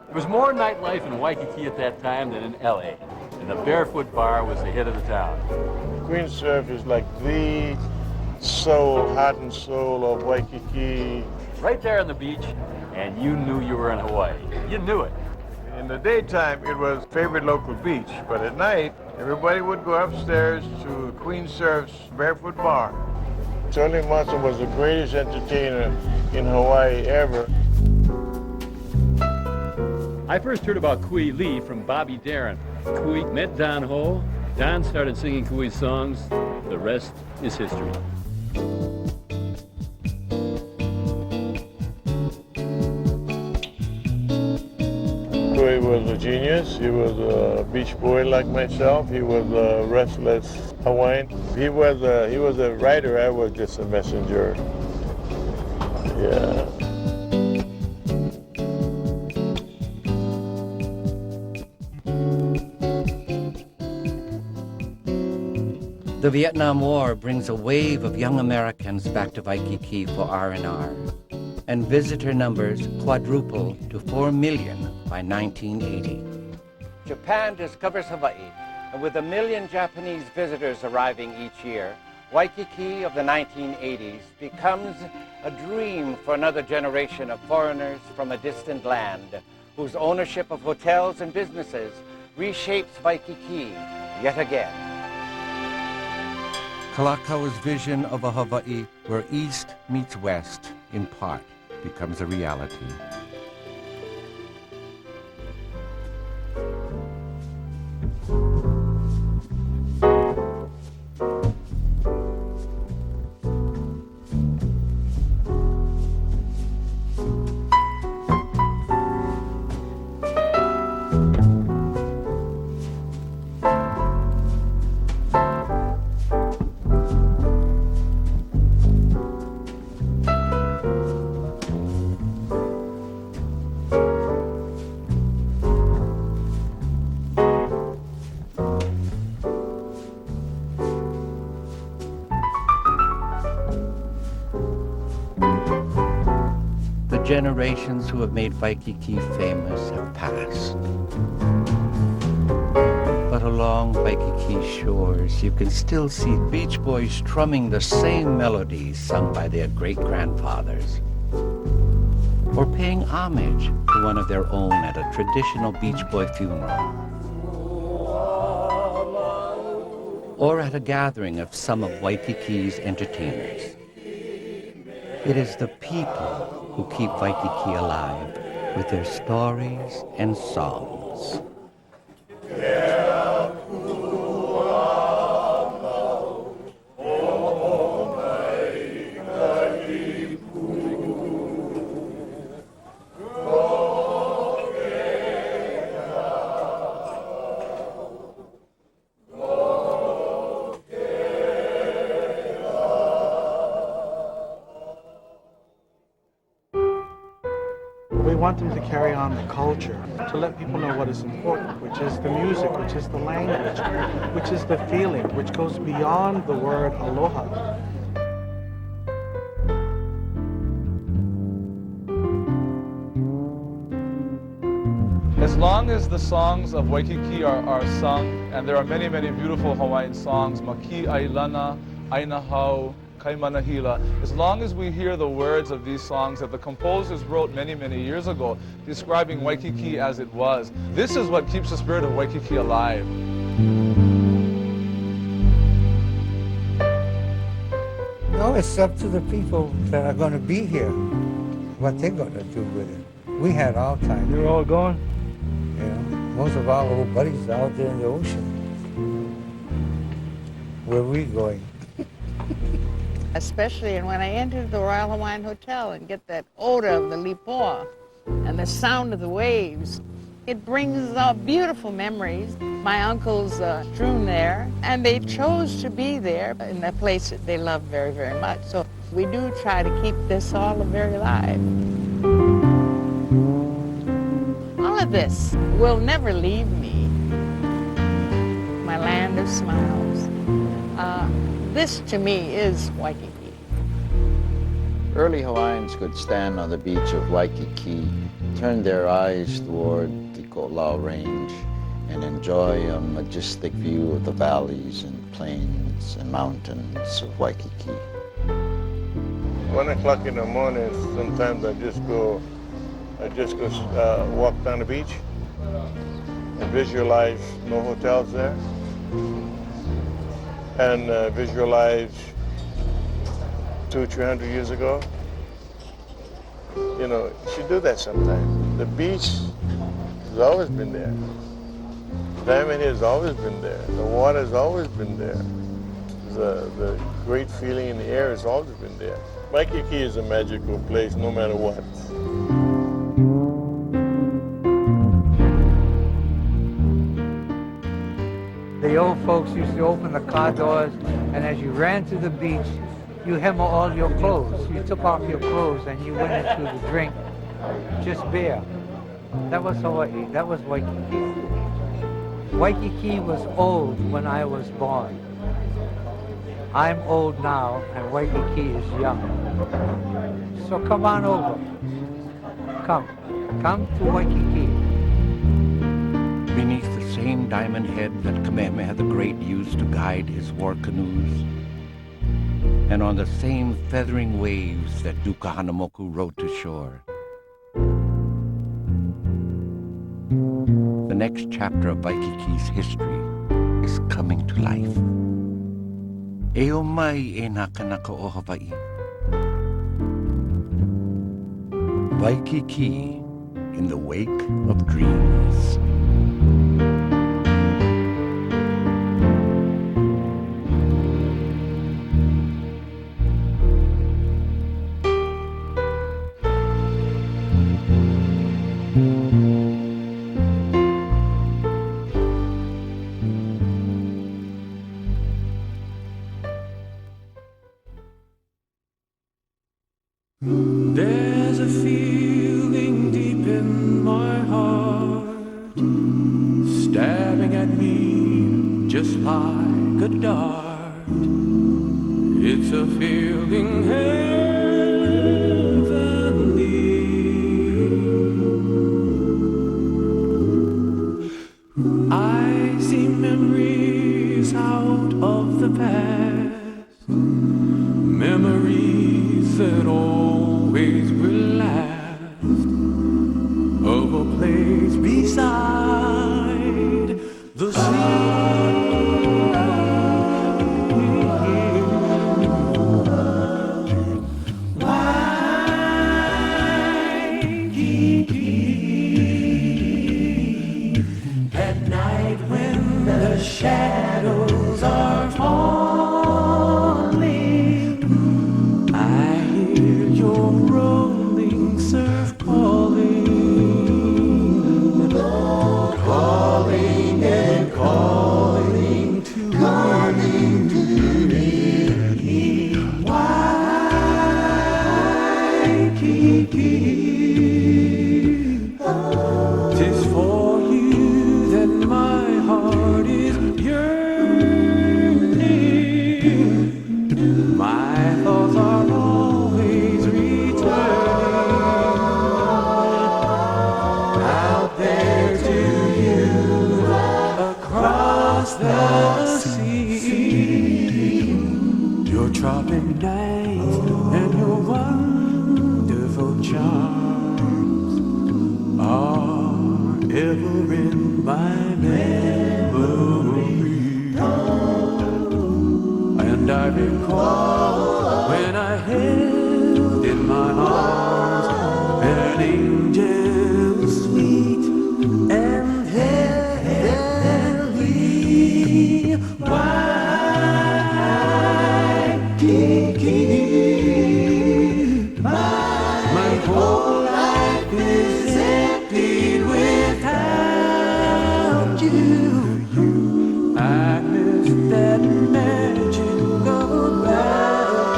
There was more nightlife in Waikiki at that time than in LA, and the Barefoot Bar was the hit of the town. Queen Surf is like the soul, heart and soul of Waikiki. Right there on the beach, and you knew you were in Hawaii. You knew it. In the daytime, it was favorite local beach, but at night, everybody would go upstairs to Queen Surf's Barefoot Bar. Charlie Monson was the greatest entertainer in Hawaii ever. I first heard about Edgy Lee from Bobby Darin. Kui met Don Ho. Don started singing Kui's songs. The rest is history. Kui was a genius. He was a beach boy like myself. He was a restless Hawaiian. He was a writer. I was just a messenger. Yeah. The Vietnam War brings a wave of young Americans back to Waikiki for R&R, and visitor numbers quadruple to 4 million by 1980. Japan discovers Hawaii, and with 1 million Japanese visitors arriving each year, Waikiki of the 1980s becomes a dream for another generation of foreigners from a distant land, whose ownership of hotels and businesses reshapes Waikiki yet again. Kalakaua's vision of a Hawaii where East meets West, in part, becomes a reality. Generations who have made Waikiki famous have passed. But along Waikiki shores, you can still see Beach Boys strumming the same melodies sung by their great-grandfathers, or paying homage to one of their own at a traditional Beach Boy funeral, or at a gathering of some of Waikiki's entertainers. It is the people who keep Waikiki alive with their stories and songs. want them to carry on the culture, to let people know what is important, which is the music, which is the language, which is the feeling, which goes beyond the word aloha. As long as the songs of Waikiki are sung, and there are many, many beautiful Hawaiian songs, Maki Ailana, Ainahau, Kaimanahila, as long as we hear the words of these songs that the composers wrote many, many years ago, describing Waikiki as it was, this is what keeps the spirit of Waikiki alive. No, it's up to the people that are going to be here, what they're going to do with it. We had our time. They're all gone? Yeah, most of our old buddies are out there in the ocean. Where are we going? Especially when I entered the Royal Hawaiian Hotel and get that odor of the lipoa and the sound of the waves. It brings out beautiful memories. My uncles strewn there, and they chose to be there in a place that they love very, very much. So we do try to keep this all very alive. All of this will never leave me. My land of smiles. This to me is Waikiki. Early Hawaiians could stand on the beach of Waikiki, turn their eyes toward the Keola Range, and enjoy a majestic view of the valleys and plains and mountains of Waikiki. 1 o'clock in the morning, sometimes I just go walk down the beach and visualize no hotels there, and visualize 200-300 years ago. You know, you should do that sometime. The beach has always been there. Diamond has always been there. The water has always been there. The great feeling in the air has always been there. Waikiki is a magical place no matter what. The old folks used to open the car doors, and as you ran to the beach, you hem all your clothes. You took off your clothes and you went into the drink just bare. That was Hawaii. That was Waikiki. Waikiki was old when I was born. I'm old now, and Waikiki is young. So come on over. Come to Waikiki. Beneath the same diamond head that Kamehameha the Great used to guide his war canoes, and on the same feathering waves that Duka Hanamoku rode to shore. The next chapter of Waikiki's history is coming to life. Eo mai e nakanaka o Hawaii. Waikiki in the wake of dreams. There's a feeling deep in my heart, stabbing at me just like a dart. It's a feeling heavenly. I see memories out of the past, memories that always will last, of a place beside the sea. Waikiki, at night when the shadows are falling, I hear tropic nights and your wonderful charms are ever in my memory. And I recall when I held in my arms an angel sweet and heavenly. Waikiki, my whole life is empty without you. I miss that magic about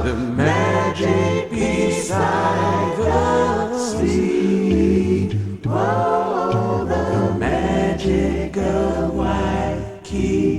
you, the magic beside the sea, oh, the magic of Waikiki.